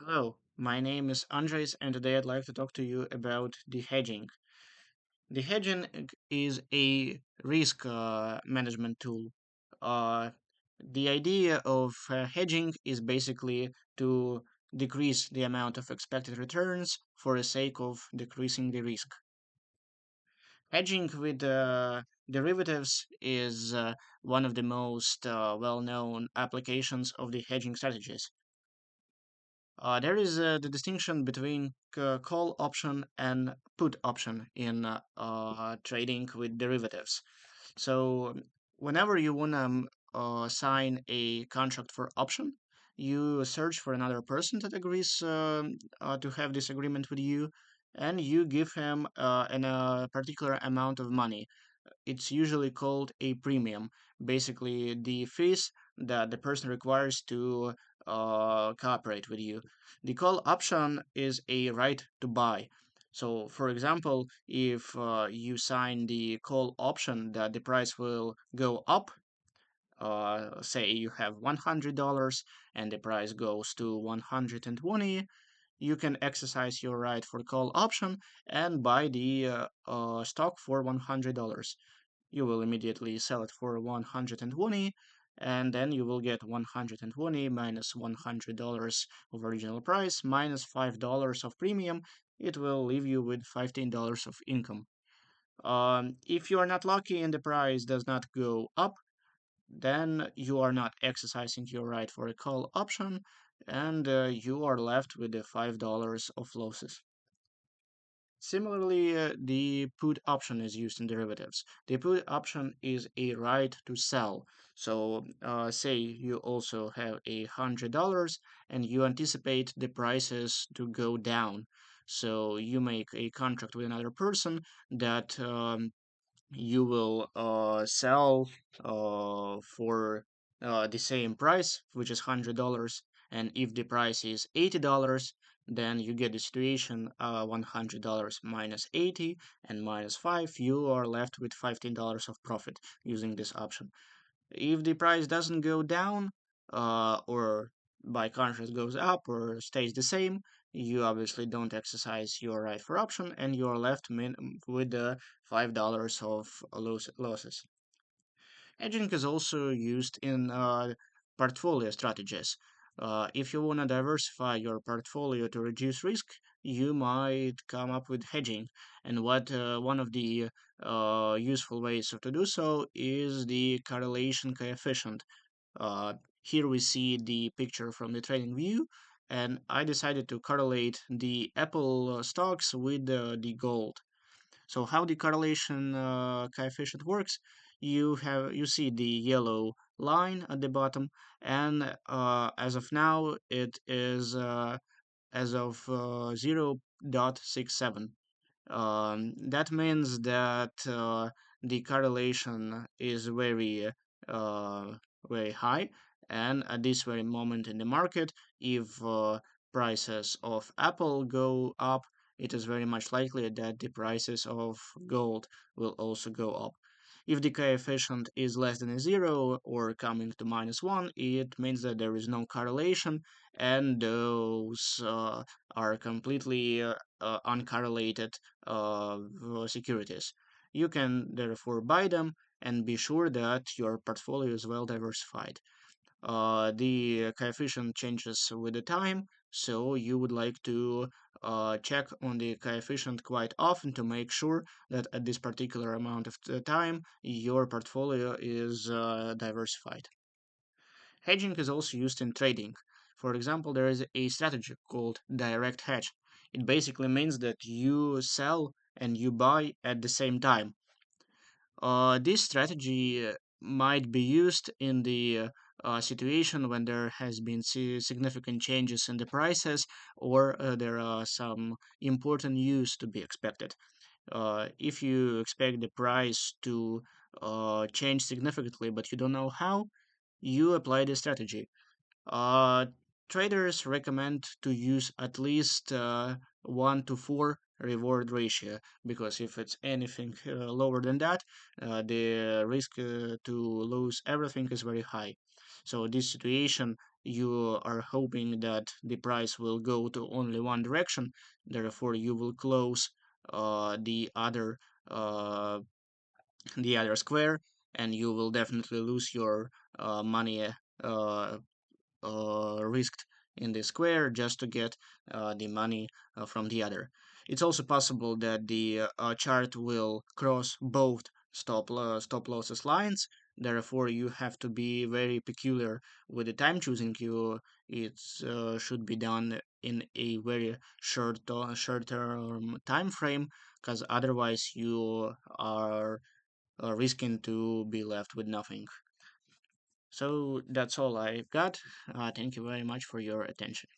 Hello, my name is Andres, and today I'd like to talk to you about the hedging. The hedging is a risk management tool. Uh, the idea of hedging is basically to decrease the amount of expected returns for the sake of decreasing the risk. Hedging with derivatives is one of the most well known applications of the hedging strategies. There is the distinction between call option and put option in trading with derivatives. So, whenever you want to sign a contract for option, you search for another person that agrees to have this agreement with you, and you give him a particular amount of money. It's usually called a premium, basically the fees that the person requires to cooperate with you. The call option is a right to buy. So, for example, if you sign the call option that the price will go up, say you have $100 and the price goes to 120, you can exercise your right for call option and buy the stock for $100. You will immediately sell it for 120, and then you will get 120 minus $100 of original price minus $5 of premium. It will leave you with $15 of income. If you are not lucky and the price does not go up, then you are not exercising your right for a call option, and you are left with the $5 of losses. Similarly, the put option is used in derivatives. The put option is a right to sell. So, say you also have $100 and you anticipate the prices to go down. So, you make a contract with another person that you will sell for the same price, which is $100. And if the price is $80, then you get the situation $100 minus 80 and minus 5. You are left with $15 of profit using this option. If the price doesn't go down, or by contrast goes up or stays the same, you obviously don't exercise your right for option and you are left with the $5 of losses. Hedging is also used in portfolio strategies. If you want to diversify your portfolio to reduce risk, you might come up with hedging. And what one of the useful ways to do so is the correlation coefficient. Here we see the picture from the trading view, and I decided to correlate the Apple stocks with the gold. So how the correlation coefficient works? You see the yellow line at the bottom, and as of now, it is as of 0.67. That means that the correlation is uh, very high, and at this very moment in the market, if prices of Apple go up, it is very much likely that the prices of gold will also go up. If the coefficient is less than a zero or coming to -1, it means that there is no correlation, and those are completely uncorrelated securities. You can therefore buy them and be sure that your portfolio is well diversified. The coefficient changes with the time, so you would like to check on the coefficient quite often to make sure that at this particular amount of time your portfolio is diversified. Hedging is also used in trading. For example, there is a strategy called direct hedge. It basically means that you sell and you buy at the same time. This strategy might be used in the situation when there has been significant changes in the prices or there are some important news to be expected. If you expect the price to change significantly but you don't know how, you apply the strategy. uh, Traders recommend to use at least 1 to 4 reward ratio, because if it's anything lower than that, the risk to lose everything is very high. So this situation, you are hoping that the price will go to only one direction, therefore you will close uh, the other square, and you will definitely lose your money uh, risked in the square just to get the money from the other. It's also possible that the chart will cross both stop losses lines. Therefore, you have to be very peculiar with the time choosing. It should be done in a very short term time frame, because otherwise you are risking to be left with nothing. So that's all I've got. Thank you very much for your attention.